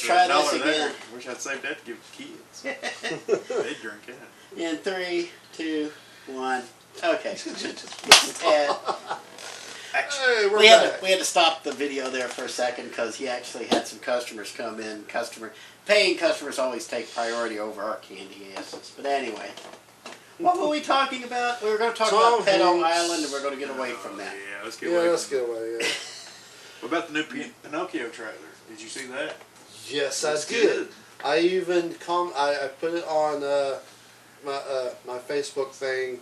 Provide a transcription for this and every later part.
let's try this again. There. Wish I'd saved that to give the kids. They drink that. In 3, 2, 1. Okay. Hey, we had to stop the video there for a second because he actually had some customers come in. Paying customers always take priority over our candy asses. But anyway, what were we talking about? We were going to talk about Pedo Island, and we're going to get away from that. Yeah, let's get away. Get away. Yeah. What about the new Pinocchio trailer? Did you see that? Yes, I did. I even I put it on my Facebook thing,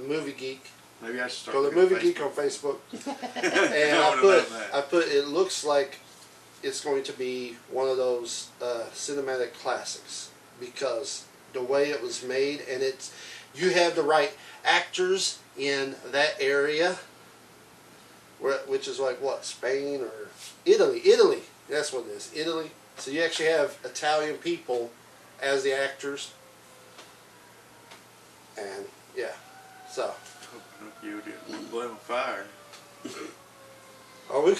Movie Geek. Maybe I should start. Go to Movie Geek on Facebook, and I put it looks like it's going to be one of those cinematic classics because the way it was made, and you have the right actors in that area, which is like what, Spain or Italy? Italy, that's what it is, Italy. So you actually have Italian people as the actors, and yeah, so. You didn't blow a fire. Are we?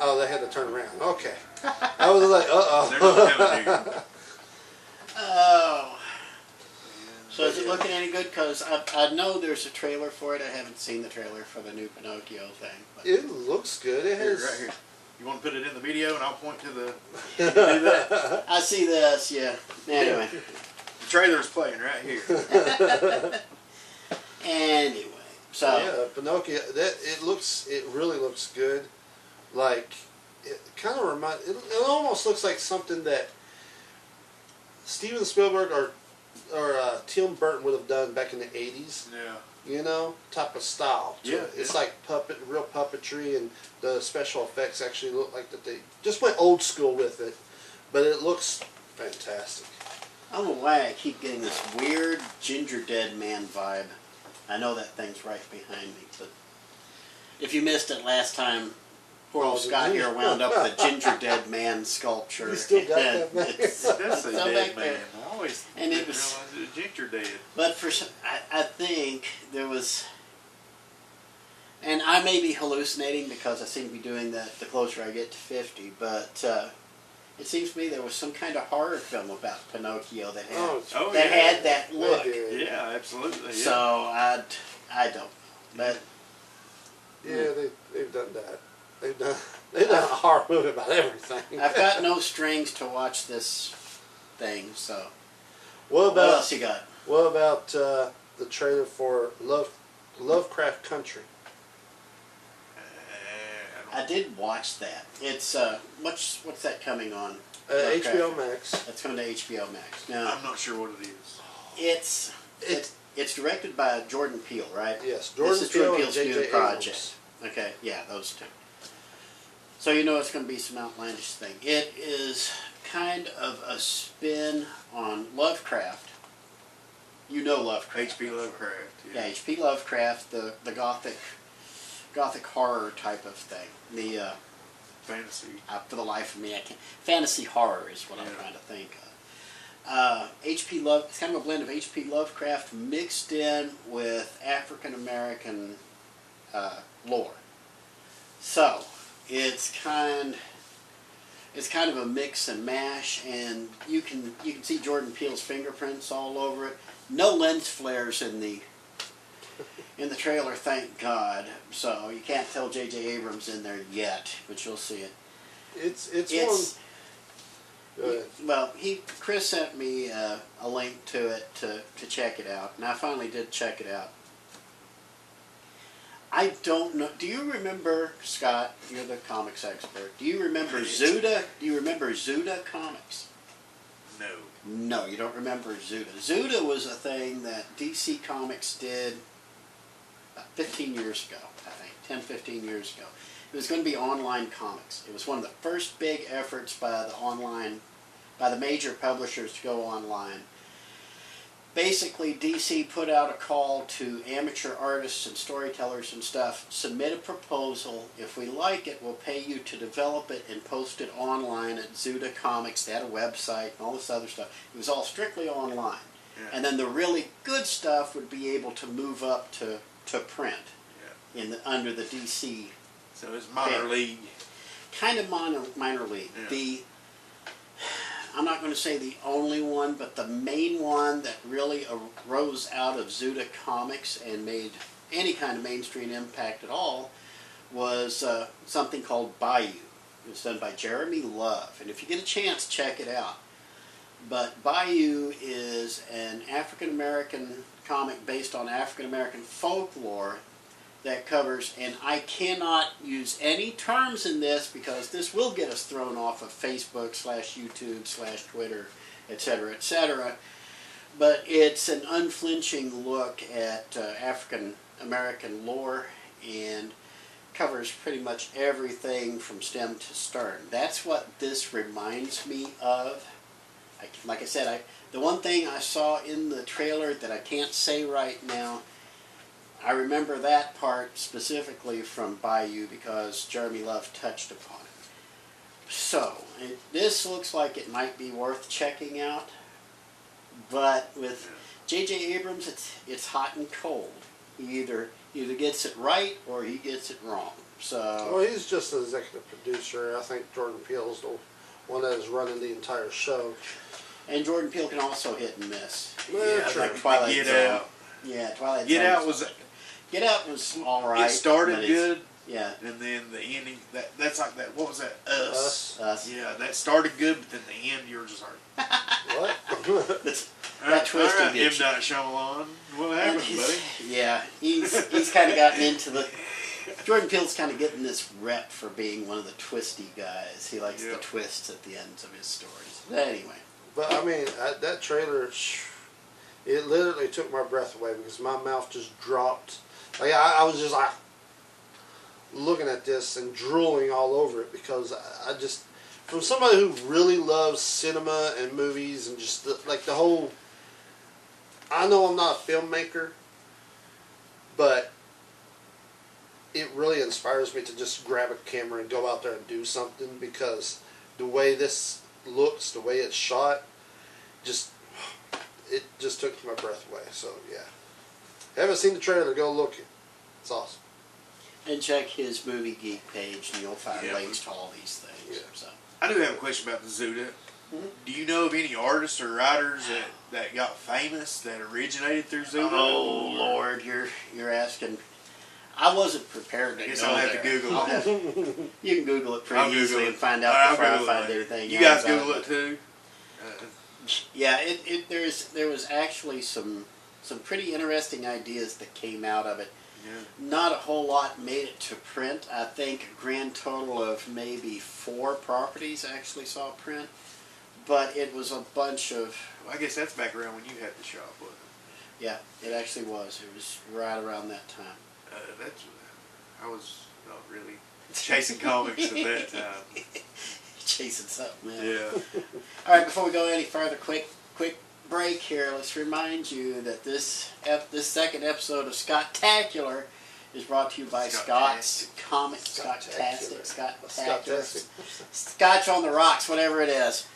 Oh, they had to turn around. Okay. I was like, They're not coming here. Oh. So is it looking any good? Because I know there's a trailer for it. I haven't seen the trailer for the new Pinocchio thing. But it looks good. It has. Right here. You want to put it in the video and I'll point to the... You do that? I see this, yeah. Anyway. The trailer's playing right here. Anyway, so yeah, Pinocchio. It really looks good. Like it kind of it almost looks like something that Steven Spielberg or Tim Burton would have done back in the '80s. Yeah. You know, type of style. Yeah. It's like real puppetry, and the special effects actually look like that they just went old school with it, but it looks fantastic. I don't know why I keep getting this weird Ginger Dead Man vibe. I know that thing's right behind me, but if you missed it last time, poor old Scott here wound up with a Ginger Dead Man sculpture. You still got that back? That's a dead man. There. I always and it didn't was, realize it was Ginger Dead. But I think there was, and I may be hallucinating because I seem to be doing that the closer I get to 50, but it seems to me there was some kind of horror film about Pinocchio that had, had that look. Yeah, absolutely. Yeah. So I don't know. But yeah, they've done that. They've done a horror movie about everything. I've got no strings to watch this thing. So what else you got? What about the trailer for Lovecraft Country? I did watch that. It's what's that coming on? HBO Max. That's coming to HBO Max. Now I'm not sure what it is. It's directed by Jordan Peele, right? Yes, This is Jordan Peele's and new J.J. project. Okay, yeah, those two. So you know it's going to be some outlandish thing. It is kind of a spin on Lovecraft. You know Lovecraft. H.P. Lovecraft. Yeah, H.P. Lovecraft, the gothic horror type of thing. The fantasy. For the life of me, I can't. Fantasy horror is what I'm trying to think of. H.P. Love. It's kind of a blend of H.P. Lovecraft mixed in with African American lore. So it's kind of a mix and mash, and you can see Jordan Peele's fingerprints all over it. No lens flares in the trailer, thank God. So you can't tell J.J. Abrams in there yet, but you'll see it. It's one. Go ahead. Well, Chris sent me a link to it to check it out, and I finally did check it out. I don't know. Do you remember, Scott? You're the comics expert. Do you remember Zuda? Do you remember Zuda comics? No. No, you don't remember Zuda. Zuda was a thing that DC Comics did 15 years ago, I think. 10, 15 years ago. It was going to be online comics. It was one of the first big efforts by the major publishers to go online. Basically, DC put out a call to amateur artists and storytellers and stuff, submit a proposal. If we like it, we'll pay you to develop it and post it online at Zuda Comics. They had a website and all this other stuff. It was all strictly online. Yeah. And then the really good stuff would be able to move up to print under the DC So it's minor league. Kind of minor league. Yeah. I'm not going to say the only one, but the main one that really arose out of Zuda Comics and made any kind of mainstream impact at all was something called Bayou. It was done by Jeremy Love, and if you get a chance, check it out. But Bayou is an African-American comic based on African-American folklore that covers, and I cannot use any terms in this because this will get us thrown off of Facebook /YouTube /Twitter, etc., etc. But it's an unflinching look at African-American lore and covers pretty much everything from stem to stern. That's what this reminds me of. Like I said, the one thing I saw in the trailer that I can't say right now, I remember that part specifically from Bayou because Jeremy Love touched upon it. So, this looks like it might be worth checking out, but with J.J. Abrams, it's hot and cold. He either gets it right or he gets it wrong. So, well, he's just an executive producer. I think Jordan Peele's the one that is running the entire show. And Jordan Peele can also hit and miss. Well, Yeah, like Twilight Get Zone. Out. Yeah, Twilight Zone. Get Out was all right. It started but good, yeah. and then the ending. That's like that. What was that? Us. Us. Yeah, that started good, but then the end, you were just like, What? That twist will all right, get M. you. Night Shyamalan. What happened, buddy? Yeah, he's kind of gotten into the. Jordan Peele's kind of getting this rep for being one of the twisty guys. He likes the twists at the ends of his stories. But anyway. But I mean, that trailer, it literally took my breath away because my mouth just dropped. Like I was just like looking at this and drooling all over it because I just, from somebody who really loves cinema and movies and just the whole. I know I'm not a filmmaker, but it really inspires me to just grab a camera and go out there and do something because the way this looks, the way it's shot, it just took my breath away. So yeah, haven't seen the trailer, go look it. It's awesome. And check his Movie Geek page, and you'll find links to all these things. Yeah. So. I do have a question about the Zuda. Mm-hmm. Do you know of any artists or writers that got famous that originated through Zuda? Oh Lord, you're asking. I wasn't prepared to I guess go I'll have there. to Google I'll it. have- You can Google it pretty I'll Google easily it. and find out I'll before I Google find it. anything. You else guys about Google it too? Yeah, there was actually some pretty interesting ideas that came out of it. Yeah. Not a whole lot made it to print. I think a grand total of maybe 4 properties actually saw print, but it was a bunch of. Well, I guess that's back around when you had the shop, wasn't it? Yeah, it actually was. It was right around that time. I was not really chasing comics at that time. Chasing something, man. Yeah. All right, before we go any further, quick break here. Let's remind you that this second episode of Scott-tacular is brought to you by Scott's Comics. Scott-tastic. Scotch on the rocks, whatever it is.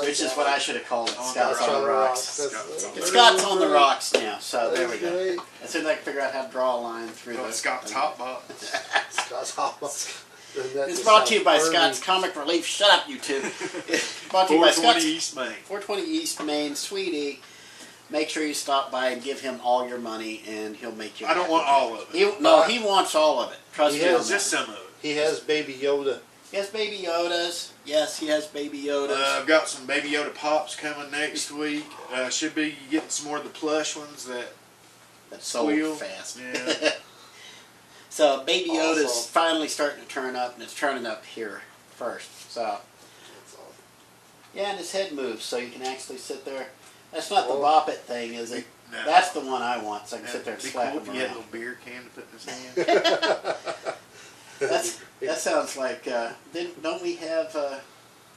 Which is what I should have called it. Scott's on the rocks. It's Scott's on the rocks now, so there we go. As soon as I can figure out how to draw a line through the Scott's Hot Box. Scott's Hot Box. It's brought to you by Scott's Comic Relief. Shut up, you two. It's brought to you by 420 Scott's East Main. 420 East Main, Sweetie. Make sure you stop by and give him all your money, and he'll make you. I don't want all of it. He wants all of it. Trust me on that. Just some of it. He has Baby Yoda. He has Baby Yodas. Yes, he has Baby Yodas. I've got some Baby Yoda Pops coming next week. Should be getting some more of the plush ones That's so squeal. fast. Yeah. So Baby Yoda's Awesome. finally starting to turn up, and it's turning up here first. So That's all. yeah, and his head moves, so you can actually sit there. That's not the Oh. Bop It thing, is it? No. That's the one I want, so I can sit there and It'd be slap cool him if you had a around. little beer can to put in his hand. That sounds like. Don't we have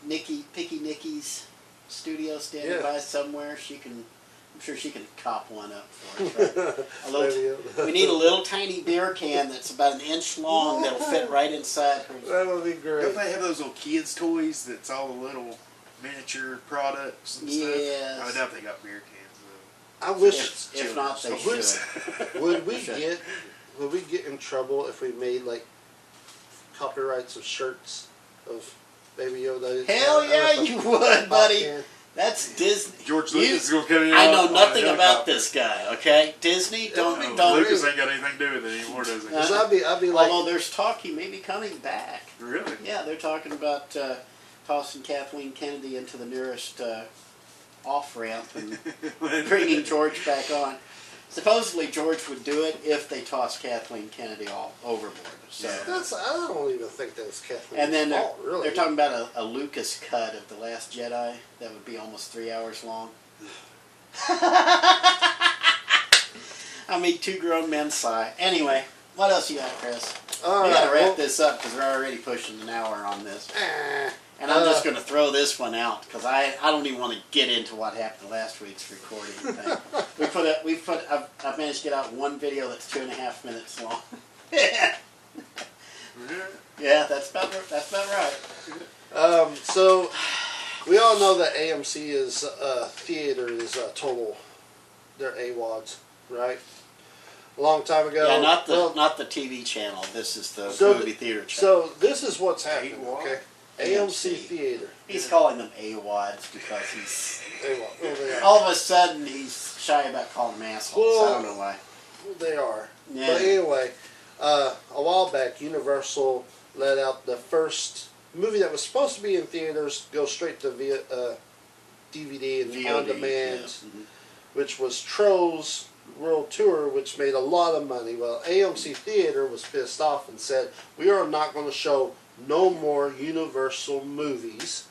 Picky Nikki's studio standing by somewhere? I'm sure she can cop one up for us. Right? We need a little tiny beer can that's about an inch long that'll fit right inside her. That would be great. Don't they have those little kids' toys that's all the little miniature products and Yes. stuff? I doubt they got beer cans though. I wish. If not, they Would- should. Would we Sure. get in trouble if we made like copyrights of shirts of Baby Yoda. Hell yeah, you would, buddy. Can. That's Disney. George Lucas is gonna come in. I know on a nothing about helicopter. this guy. Okay, Disney, don't. Lucas ain't got anything to do with it anymore, does he? 'Cause I'd be like, Although there's talk he may be coming back. Really? Yeah, they're talking about tossing Kathleen Kennedy into the nearest off ramp and bringing George back on. Supposedly George would do it if they tossed Kathleen Kennedy all overboard. So. I don't even think that's Kathleen's And then fault, really. they're talking about a Lucas cut of The Last Jedi that would be almost 3 hours long. I mean, two grown men sigh. Anyway, what else you got, Chris? All We right, gotta wrap well, this up because we're already pushing an hour on this. And I'm just going to throw this one out because I don't even want to get into what happened last week's recording thing. I've managed to get out one video that's 2.5 minutes long. Yeah, that's about right. So we all know that AMC is theater is total. They're AWODs, right? A long time ago. Yeah, not the TV channel. This is the movie theater channel. So this is what's happening. AWOD? Okay, AMC Theater. He's calling them AWODs because he's AWOD. all of a sudden he's shy about calling them assholes. I don't know why. They are. Yeah. But anyway, a while back, Universal let out the first movie that was supposed to be in theaters go straight to DVD and VOD, on demand, yeah. Mm-hmm. which was Trolls World Tour, which made a lot of money. Well, AMC Theater was pissed off and said, "We are not going to show no more Universal movies."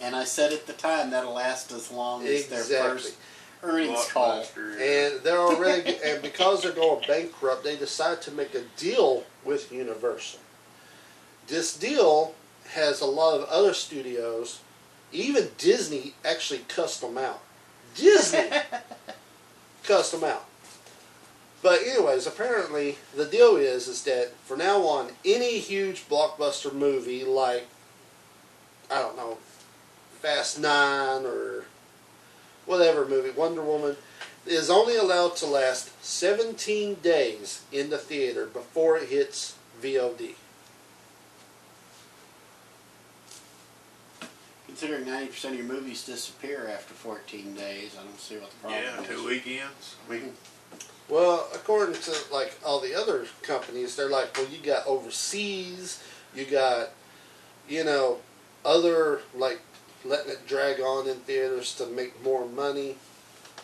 And I said at the time that'll last as long as their first earnings call. And they're already, and because they're going bankrupt, they decided to make a deal with Universal. This deal has a lot of other studios. Even Disney actually cussed them out. Disney cussed them out. But anyways, apparently the deal is that from now on, any huge blockbuster movie like, I don't know, Fast 9 or whatever movie, Wonder Woman, is only allowed to last 17 days in the theater before it hits VOD. Considering 90% of your movies disappear after 14 days, I don't see what the problem Yeah, is. 2 weekends. Well, according to like all the other companies, they're like, well, you got overseas, you got, other like letting it drag on in theaters to make more money,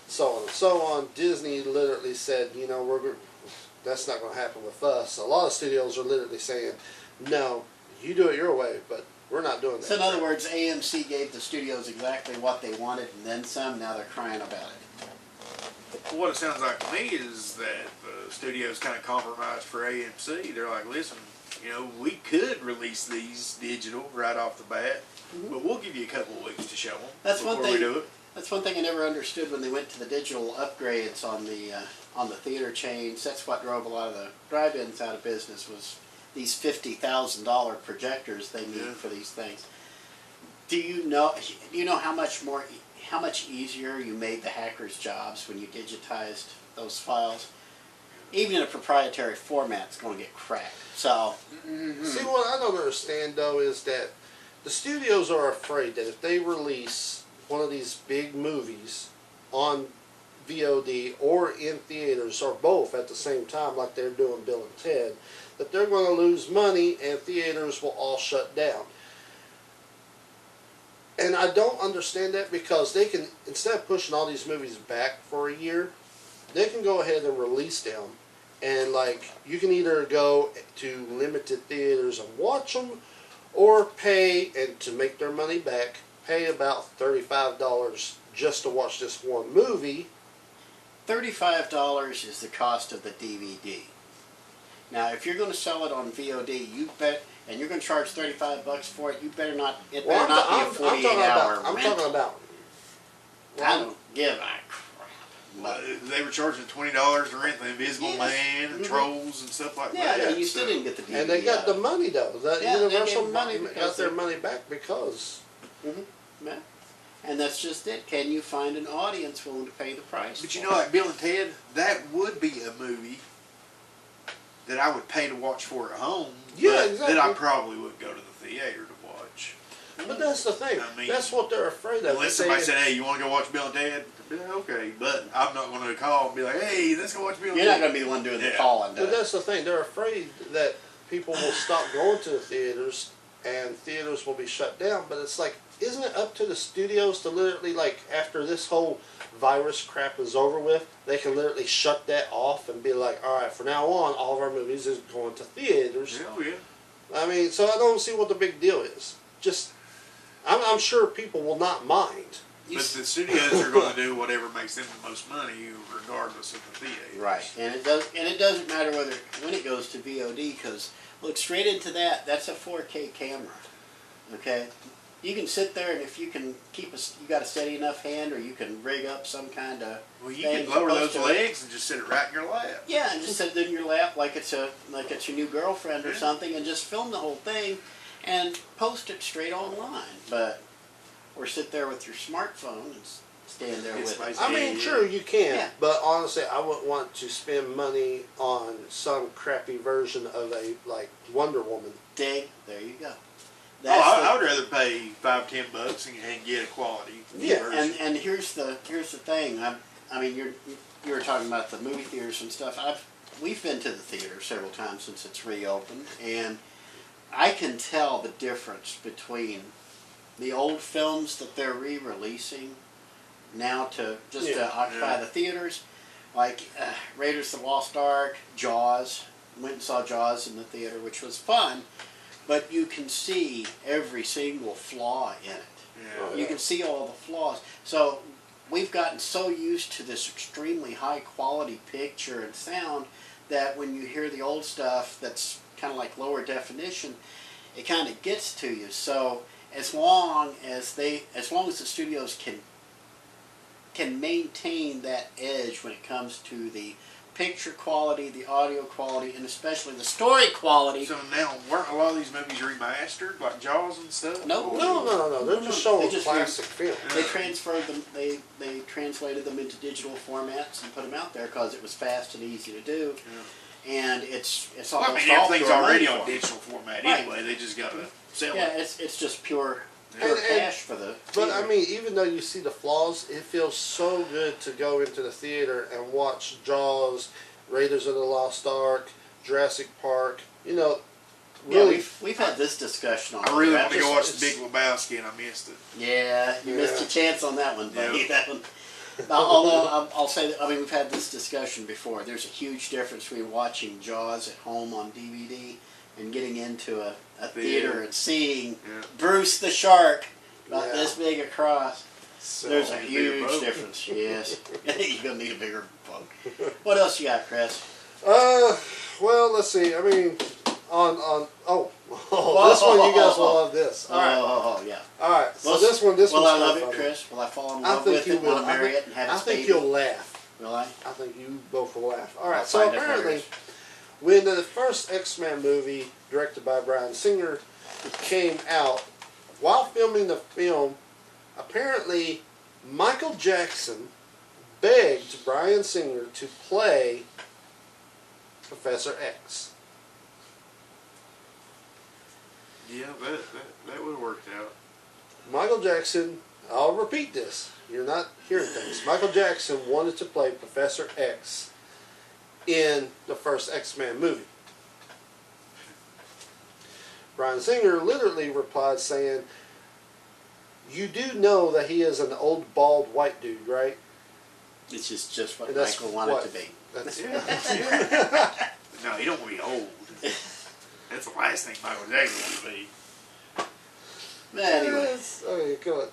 so on and so on. Disney literally said, that's not going to happen with us. A lot of studios are literally saying, no, you do it your way, but we're not doing that. So in other words, AMC gave the studios exactly what they wanted and then some. Now they're crying about it. Well, what it sounds like to me is that the studio's kind of compromised for AMC. They're like, listen, we could release these digital right off the bat, but we'll give you a couple of weeks to show them before we do it. That's one thing I never understood when they went to the digital upgrades on the theater chains. That's what drove a lot of the drive-ins out of business, was these $50,000 projectors they need for these things. Do you know how much easier you made the hackers' jobs when you digitized those files? Even in a proprietary format, it's going to get cracked. So, See, what I don't understand though is that the studios are afraid that if they release one of these big movies on VOD or in theaters or both at the same time, like they're doing Bill and Ted, that they're going to lose money and theaters will all shut down. And I don't understand that, because they can, instead of pushing all these movies back for a year, they can go ahead and release them. And you can either go to limited theaters and watch them, or pay, and to make their money back, pay about $35 just to watch this one movie. $35 is the cost of the DVD. Now, if you're going to sell it on VOD, and you're going to charge $35 for it, you better not. It better not be a 48-hour I'm rental. talking about. I don't give a crap. Well, they were charging $20 to rent the Invisible Man and Trolls and stuff like that. Yeah, you still didn't get the DVD. And they got the money though. Universal money got their money back because. Yeah. And that's just it. Can you find an audience willing to pay the price? But like Bill and Ted, that would be a movie that I would pay to watch for at home. Yeah, but exactly. that I probably wouldn't go to the theater to watch. But that's the thing. I mean, that's what they're afraid of. Unless somebody said, "Hey, you want to go watch Bill and Ted?" I'd be like, okay, but I'm not going to call and be like, "Hey, let's go watch Bill and You're not Ted." going to be the one doing the Yeah. calling. But that's the thing. They're afraid that people will stop going to the theaters and theaters will be shut down. But it's like, isn't it up to the studios to literally, like, after this whole virus crap is over with, they can literally shut that off and be like, all right, from now on, all of our movies is going to theaters. Hell yeah. I mean, so I don't see what the big deal is. Just, I'm sure people will not mind. But the studios are going to do whatever makes them the most money, regardless of the theater. Right, and it doesn't matter when it goes to VOD, because look straight into that. That's a 4K camera. Okay, you can sit there, and if you can you got a steady enough hand, or you can rig up some kind of. Well, you thing can lower supposed those to- legs and just sit it right in your lap. Yeah, and just sit it in your lap like it's your new girlfriend or Yeah. something, and just film the whole thing, and post it straight online. But or sit there with your smartphone and stand there It's with it. like- I mean, sure, you can, Yeah. but honestly, I wouldn't want to spend money on some crappy version of a, like, Wonder Woman. Dig, there you go. I would rather pay $5-10 and get a quality Yeah, version. And here's the thing. I mean, you were talking about the movie theaters and stuff. We've been to the theater several times since it's reopened, and I can tell the difference between the old films that they're re-releasing now to occupy the theaters, like Raiders of the Lost Ark, Jaws. Went and saw Jaws in the theater, which was fun, but you can see every single flaw in it. Yeah. You can see all the flaws. So we've gotten so used to this extremely high quality picture and sound that when you hear the old stuff that's kind of like lower definition, it kind of gets to you. So as long as the studios can maintain that edge when it comes to the picture quality, the audio quality, and especially the story quality. So now, weren't a lot of these movies remastered, like Jaws and stuff? No. No. They're just showing They just classic film. They transferred them. They translated them into digital formats and put them out there because it was fast and easy to do. And it's Well, almost I mean, all everything's pure already money on for 'em. digital format Right. anyway. They just got to sell Yeah, it. it's just pure And- cash for the. But I theater. mean, even though you see the flaws, it feels so good to go into the theater and watch Jaws, Raiders of the Lost Ark, Jurassic Park. You know, yeah, really. we've had this discussion on. I really that. want to go watch it's- The Big Lebowski, and I missed it. Yeah, you missed Yeah. your chance on that one, buddy. Yeah. That one. Although I'll say that, I mean, we've had this discussion before. There's a huge difference between watching Jaws at home on DVD and getting into a theater and seeing Yeah. Bruce the shark about Yeah. this big across. So, There's a need a bigger huge boat. difference. Yes, you're gonna need a bigger boat. What else you got, Chris? well, let's see. I mean, this one you guys will love this. All right, Oh yeah. all right. So Well, this will one's I love kinda it, funny. Chris? Will I fall in I love think with you it? will. Will I marry it and have I its think baby? you'll laugh. Will I? I think you both will laugh. All right. I'll So find it apparently, hilarious. when the first X-Men movie, directed by Bryan Singer, came out, while filming the film, apparently Michael Jackson begged Bryan Singer to play Professor X. Yeah, that would have worked out. Michael Jackson, I'll repeat this, you're not hearing things. Michael Jackson wanted to play Professor X in the first X-Men movie. Bryan Singer literally replied saying, "You do know that he is an old bald white dude, right?" It's just what And that's Michael wanted what- to be. That's, Yeah. No, you don't want to be old. That's the last thing Michael Jackson wants to be. But anyway, Okay, come on.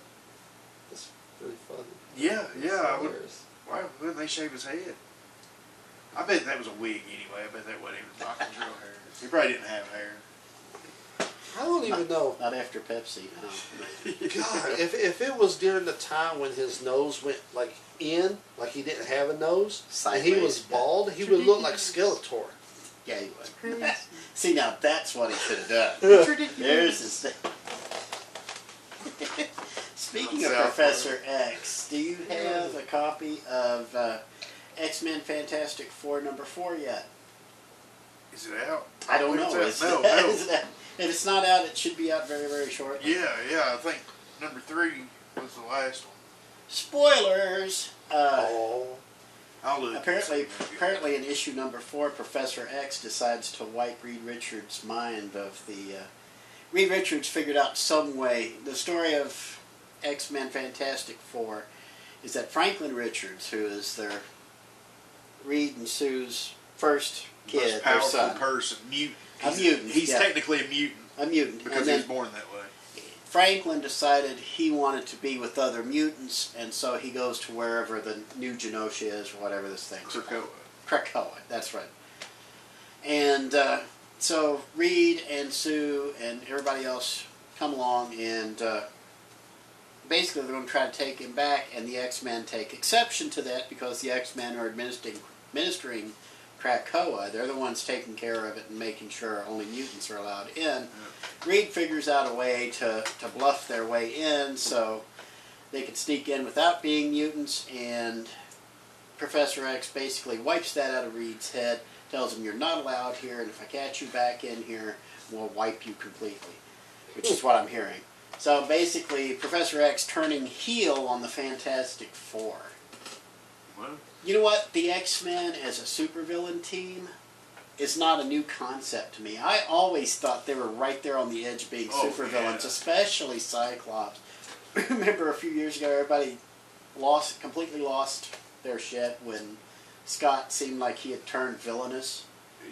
That's really funny. Yeah, I would. Hilarious. Why wouldn't they shave his head? I bet that was a wig anyway. I bet that wasn't even Michael's real hair. He probably didn't have hair. I don't even know. not after Pepsi. No. God, if it was during the time when his nose went like in, like he didn't have a nose, and he was Sideways, yeah. bald, he would look like Skeletor. Yeah, he would. See, now that's what he should have done. There's his. Speaking of South Professor X, do you have a copy of X-Men Fantastic Four #4 yet? Is it out? I don't know. It's out. No. Is it out? If it's not out, it should be out very, very shortly. Yeah, I think number 3 was the last one. Spoilers. Oh. I'll look. Apparently, in issue number 4, Professor X decides to wipe Reed Richards' mind of the. Reed Richards figured out some way. The story of X-Men Fantastic Four is that Franklin Richards, who is their Reed and Sue's first kid, Most their powerful son, person, mutant. A mutant, He's yeah. technically a mutant a mutant, because and he then was born that way. Franklin decided he wanted to be with other mutants, and so he goes to wherever the new Genosha is, or whatever this thing. Krakoa, that's right. And so Reed and Sue and everybody else come along, and basically they're going to try to take him back, and the X-Men take exception to that because the X-Men are administering Krakoa. They're the ones taking care of it and making sure only mutants are allowed in. Yeah. Reed figures out a way to bluff their way in so they can sneak in without being mutants, and Professor X basically wipes that out of Reed's head, tells him you're not allowed here, and if I catch you back in here, we'll wipe you completely, which is what I'm hearing. So basically, Professor X turning heel on the Fantastic Four. Well, You know what? The X-Men as a supervillain team is not a new concept to me. I always thought they were right there on the edge of being supervillains, yeah. especially Cyclops. Remember a few years ago, everybody completely lost their shit when Scott seemed like he had turned villainous.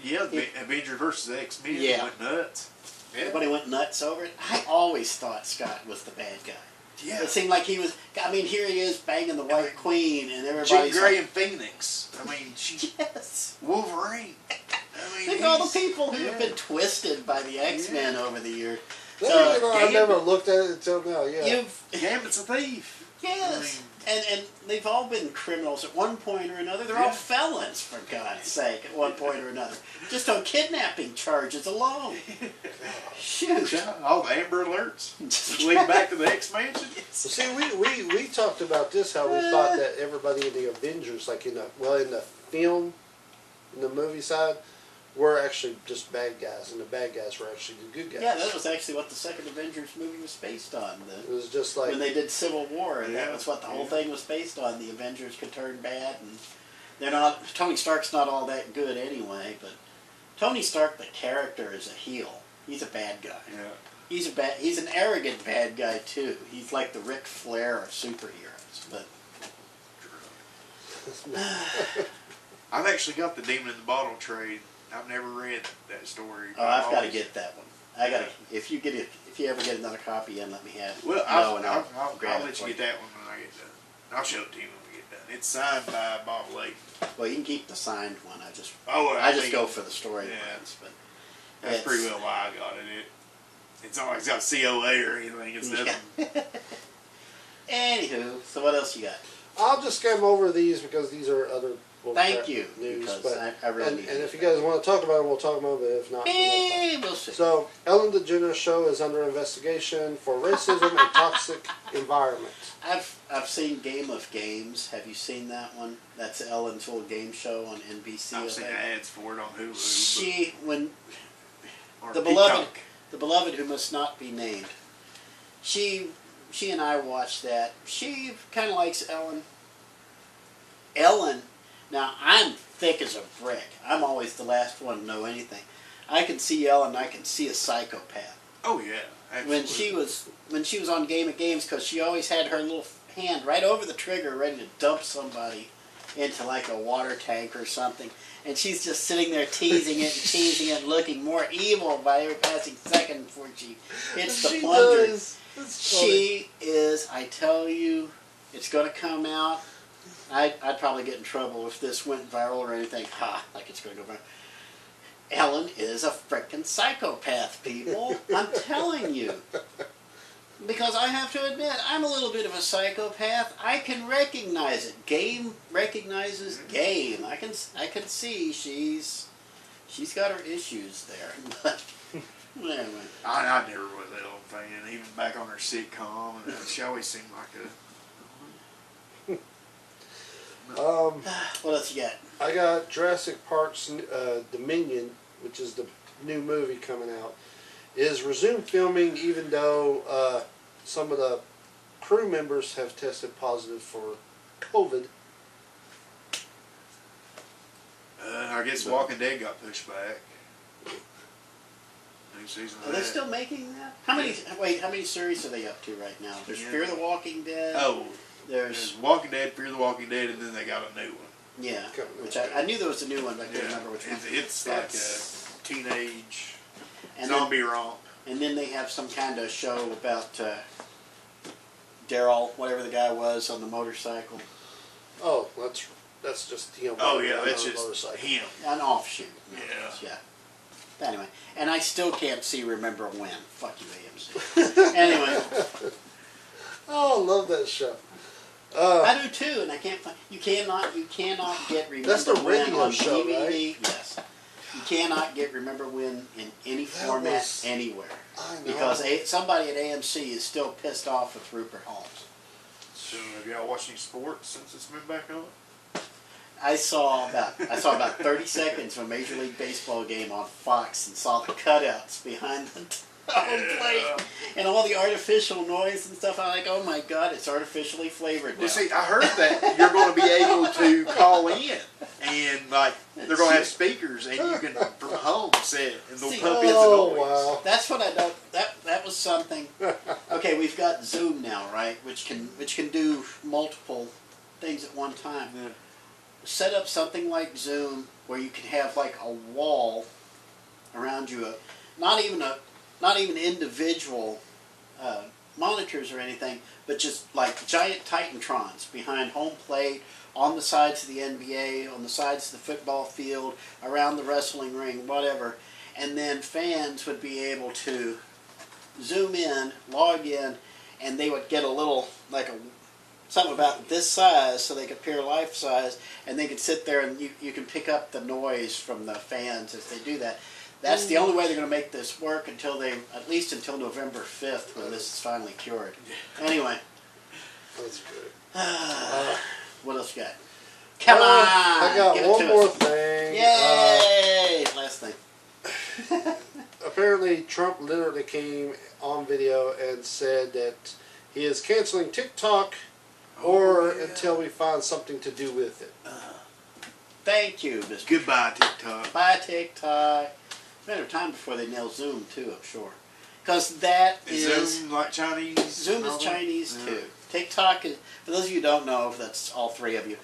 yeah, Avengers versus X-Men went nuts. Yeah. Everybody went nuts over it. I always thought Scott was the bad guy. Yeah. It seemed like he was. I mean, here he is banging the White Queen, and Jean everybody's Grey like, and Phoenix. I mean, yes. Wolverine. I mean, Think of all the people who have been twisted by the X-Men over the years. I never looked at it until now. Yeah. Gambit's a thief. Yes, and they've all been criminals at one point or another. They're all felons, for God's sake, at one point or another. Just on kidnapping charges alone. Shoot. All the Amber Alerts. Lead back to the X-Mansion. Well, see, we talked about this, how we thought that everybody in the Avengers, like in the film, in the movie side, were actually just bad guys, and the bad guys were actually the good guys. Yeah, that was actually what the second Avengers movie was based on. It was just like when they did Civil War, and that was what the whole thing was based on. The Avengers could turn bad, and they're not. Tony Stark's not all that good anyway, but Tony Stark, the character, is a heel. He's a bad guy. Yeah. He's an arrogant bad guy too. He's like the Ric Flair of superheroes. But I've actually got the Demon in the Bottle trade. I've never read that story. oh, I've got to get that one. I got to. If you ever get another copy in, let me have it. Well, I'll let you get that one when I get done. I'll show it to you when we get done. It's signed by Bob Lake. Well, you can keep the signed one. I just go for the storylines. Yeah. That's pretty well why I got it. It's not like it's got COA or anything. It's nothing. Anywho, so what else you got? I'll just skim over these because these are other Thank you, news. because But I really need and to if you guys want to talk about it, we'll talk about it. If not, then that's fine. we'll see. So, Ellen DeGeneres show is under investigation for racism and toxic environment. I've seen Game of Games. Have you seen that one? That's Ellen's little game show on NBC. I've seen ads for it on Hulu. The beloved who must not be named. She and I watched that. She kind of likes Ellen. Ellen. Now, I'm thick as a brick. I'm always the last one to know anything. I can see Ellen, I can see a psychopath. Oh, yeah. Absolutely. When she was on Game of Games, because she always had her little hand right over the trigger ready to dump somebody into like a water tank or something. And she's just sitting there teasing it, looking more evil by every passing second before she hits the plunger. She is, I tell you, it's going to come out. I'd probably get in trouble if this went viral or anything. Like it's going to go viral. Ellen is a frickin' psychopath, people. I'm telling you. Because I have to admit, I'm a little bit of a psychopath. I can recognize it. Game recognizes game. I can see she's got her issues there. But anyway. I never was that old fan. Even back on her sitcom, and she always seemed like a... What else you got? I got Jurassic Park's Dominion which is the new movie coming out, is resumed filming even though some of the crew members have tested positive for COVID. I guess Walking Dead got pushed back. New season of Are they that. still making that? How many series are they up to right now? There's Yeah. Fear the Walking Dead. Oh, There's there's Walking Dead, Fear the Walking Dead, and then they got a new one. yeah, Coming which up. I knew there was a new one, but I couldn't Yeah, remember which one. it's like a teenage And zombie romp. And then they have some kind of show about Daryl, whatever the guy was on the motorcycle, Oh, that's just him. Oh yeah, on that's a just motorcycle. him. an offshoot. in other Yeah. words, yeah. But anyway, and I still can't see Remember When. Fuck you, AMC. Anyway, Oh, I love that show. I do too, and I can't find. You cannot get Remember That's the When radio on show, DVD. right? Yes. You cannot get Remember When in any That format was- anywhere. I know. Because somebody at AMC is still pissed off with Rupert Holmes. So have y'all watched any sports since it's been back on? I saw about 30 seconds of a Major League Baseball game on Fox and saw the cutouts behind the home plate and all the artificial noise and stuff. I'm like, oh my god, it's artificially flavored now. You see, I heard that you're going to be able to call in and like they're going to have speakers and you can from home set and they'll See, pump in the oh, noise. wow. That's what I don't. That was something. Okay, we've got Zoom now, right? Which can do multiple things at one time. Yeah. Set up something like Zoom where you can have like a wall around you, not even individual monitors or anything, but just like giant Titantrons behind home plate, on the sides of the NBA, on the sides of the football field, around the wrestling ring, whatever, and then fans would be able to zoom in, log in, and they would get a little something about this size so they could appear life size, and they could sit there and you can pick up the noise from the fans as they do that. That's the only way they're going to make this work at least until November 5th when this is finally cured. Anyway, That's good. what else you got? Come on! I got give it one to more us. thing. Yay! Last thing. Apparently, Trump literally came on video and said that he is canceling TikTok until we find something to do with it. Thank you, Mr. Goodbye, TikTok. Bye, TikTok. Matter of time before they nail Zoom, too, I'm sure. Because that Is is... Zoom like Chinese? Zoom and all is that? Chinese, Yeah. too. TikTok is... For those of you who don't know, if that's all three of you,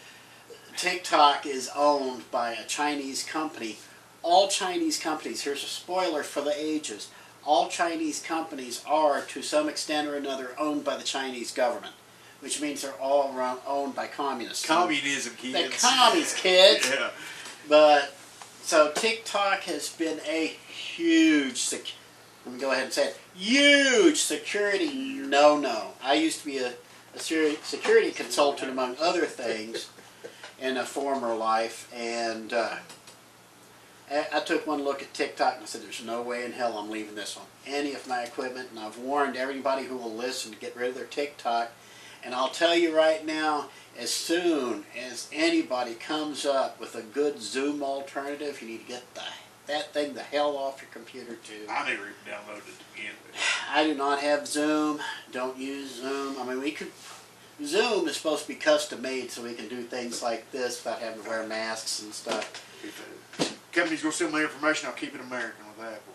TikTok is owned by a Chinese company. All Chinese companies, here's a spoiler for the ages, all Chinese companies are, to some extent or another, owned by the Chinese government. Which means they're all owned by communists. Communism, kids. They're commies, kids. Yeah. But, so TikTok has been a huge, let me go ahead and say it, huge security no-no. I used to be a security consultant, among other things, in a former life, and I took one look at TikTok and I said, there's no way in hell I'm leaving this on any of my equipment, and I've warned everybody who will listen to get rid of their TikTok. And I'll tell you right now, as soon as anybody comes up with a good Zoom alternative, you need to get that thing the hell off your computer too. I never even downloaded it to begin with. I do not have Zoom. Don't use Zoom. I mean, Zoom is supposed to be custom made so we can do things like this without having to wear masks and stuff. If the company's going to sell my information, I'll keep it American with Apple.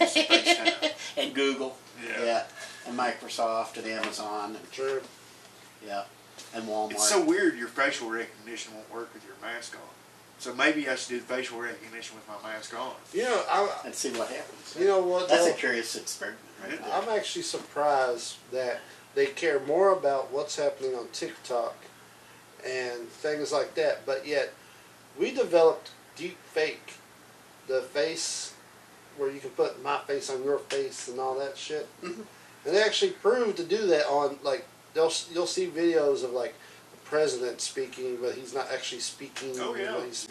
Use some FaceTime. And Google. Yeah. And Microsoft and Amazon. And, Sure. yeah. And Walmart. It's so weird your facial recognition won't work with your mask on. So maybe I should do the facial recognition with my mask on. You know, And see what happens. you know what? That's though? a curious experiment right there. I'm actually surprised that they care more about what's happening on TikTok and things like that, but yet we developed deep fake, the face where you can put my face on your face and all that shit. Mhm. And they actually proved to do that on, like, you'll see videos of like the president speaking, but he's not actually speaking. Oh, yeah. but he's,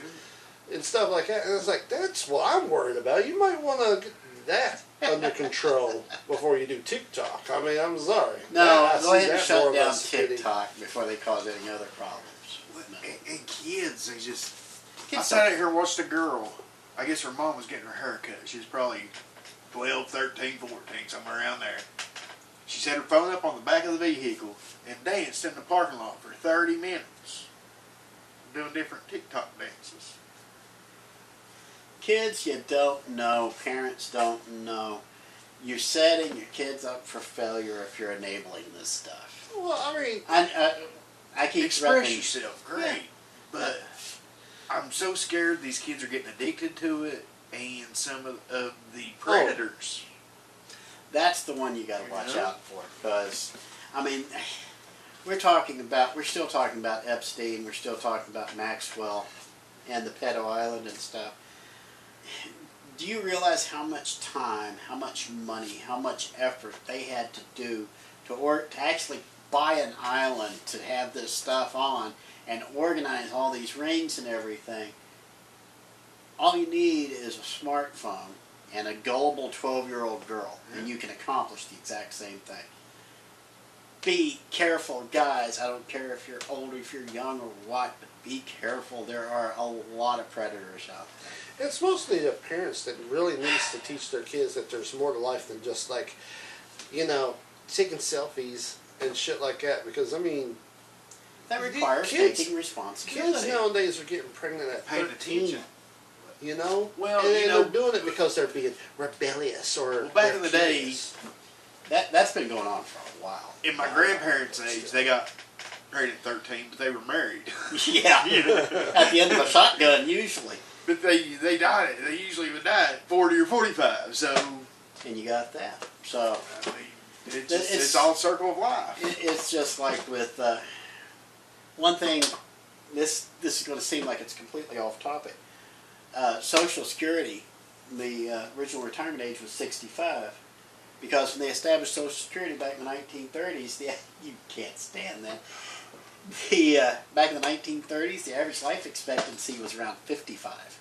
and stuff like that. And it's like, that's what I'm worried about. You might want to get that under control before you do TikTok. I mean, I'm sorry. No, I go see ahead and that more shut of a down security- TikTok before they cause any other problems. No. And kids, they just... I Kids sat out here and watched a girl I guess her mom was getting her hair cut. She was probably 12, 13, 14, somewhere around there. She set her phone up on the back of the vehicle and danced in the parking lot for 30 minutes. Doing different TikTok dances. Kids, you don't know. Parents don't know. You're setting your kids up for failure if you're enabling this stuff. Well, I mean, I keep Express repping- yourself, great. Yeah. But I'm so scared these kids are getting addicted to it, and some of the predators. That's the one you got to watch Yeah. out for, because I mean, we're still talking about Epstein, we're still talking about Maxwell, and the pedo island and stuff. Do you realize how much time, how much money, how much effort they had to do to actually buy an island to have this stuff on and organize all these rings and everything? All you need is a smartphone and a gullible 12-year-old girl, and you can accomplish the exact same thing. Be careful, guys. I don't care if you're old, if you're young, or what, but be careful. There are a lot of predators out there. it's mostly the parents that really needs to teach their kids that there's more to life than just like, you know, taking selfies and shit like that. Because I mean, That requires kids- taking responsibility. kids nowadays are getting pregnant at Paying 13. attention. You know, Well, and you then know- they're doing it because they're being rebellious or Well, back they're in the day- curious. That's been going on for a while. In my grandparents' age, they got married at 13, but they were married. Yeah. At the end of a shotgun, usually. But they died. They usually would die at 40 or 45. So And you got that. So I mean, It's- it's all circle of life. it's just like with one thing. This is going to seem like it's completely off topic. Social Security, the original retirement age was 65, because when they established Social Security back in the 1930s, you can't stand that. Back in the 1930s, the average life expectancy was around 55.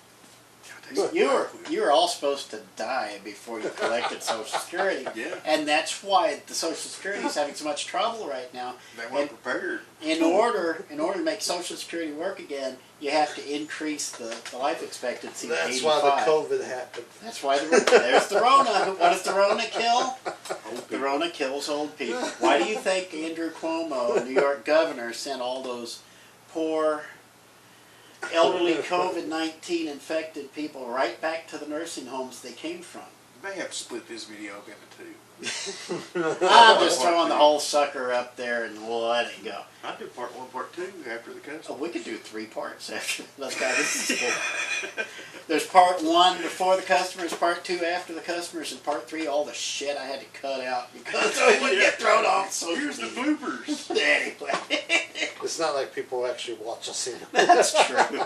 You were all supposed to die before you collected Social Security. Yeah. And that's why the Social Security is having so much trouble right now. They weren't prepared. In order to make Social Security work again, you have to increase the life expectancy to That's 85. why the COVID happened. That's why there's the Rona. What does the Rona kill? The Rona kills old people. Why do you think Andrew Cuomo, New York governor, sent all those poor elderly COVID-19 infected people right back to the nursing homes they came from? They have to split this video up into two. I'm just throwing the whole sucker up there and we'll let it go. I'd do part 1, part 2 after the Oh, custom. we could do 3 parts after. Let's go. This is cool. There's part 1 before the customers, part 2 after the customers, and part 3 all the shit I had to cut out because it would get thrown off social Here's the media. bloopers. Anyway, It's not like people actually watch us anymore. that's true.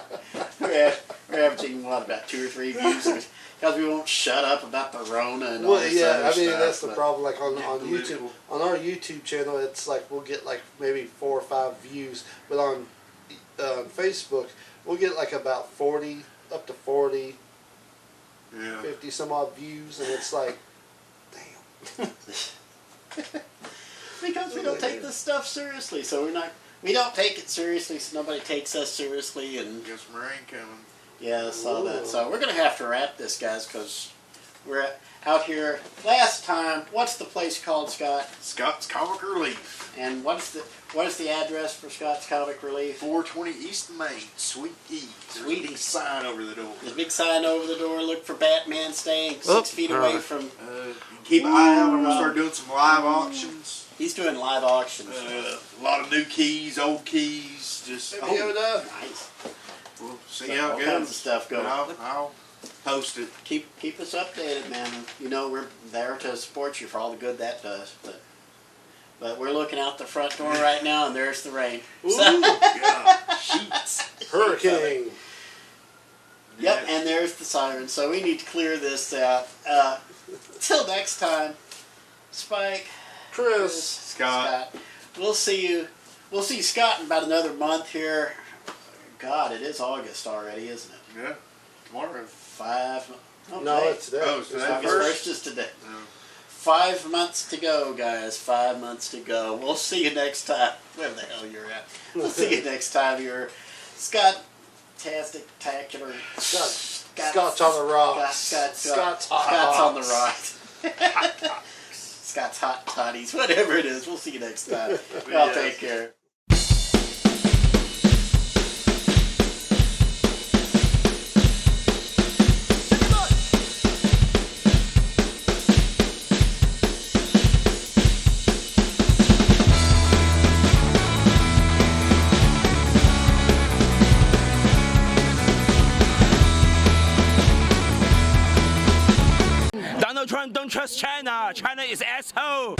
We're averaging, what, about 2 or 3 views? Because we won't shut up about the Rona and all Well, this yeah, other I mean stuff, that's the but- problem. Like on Yeah, YouTube, political. on our YouTube channel, it's like we'll get like maybe 4 or 5 views, but on Facebook, we'll get like about 40 up to 40, Yeah. 50 some odd views, and it's like, damn. Because we don't take this stuff seriously, so we don't take it seriously, so nobody takes us seriously, and Got some rain coming. yeah, I saw that. Ooh. So we're gonna have to wrap this, guys, because we're out here. Last time, what's the place called, Scott? Scott's Comic Relief. And what is the address for Scott's Comic Relief? 420 East Main, Sweet E. There's Sweet a E. big sign over the door. There's a big sign over the door. Look for Batman staying 6 Oh, feet all away right. from. You keep an eye out. I'm gonna start doing some live auctions. He's doing live auctions. A lot of new keys, old keys. Just Hey, Yoda. Nice. we'll see So how all it kinds of goes. stuff But going. I'll post it. Keep us updated, man. You know we're there to support you for all the good that does. But we're looking out the front door right now, and there's the rain. Ooh, Yeah. Sheets. hurricane. Yep, and there's the siren. So we need to clear this out. Till next time, Spike, Chris. Scott. We'll see you. We'll see Scott in about another month here. God, it is August already, isn't it? Yeah. Tomorrow. 5. Oh, No, today. it's today. Oh, it's today. August first? 1st is today. No. 5 months to go, guys. 5 months to go. We'll see you next time. Where the hell you're at. We'll see you next time. You're Scott-tastic-tacular. Scott. Scott's on the rocks. Scott's hot on the dogs. rocks. Scott's hot toddies, whatever it is. We'll see you next time. Y'all take care. Donald Trump don't trust China. China is asshole.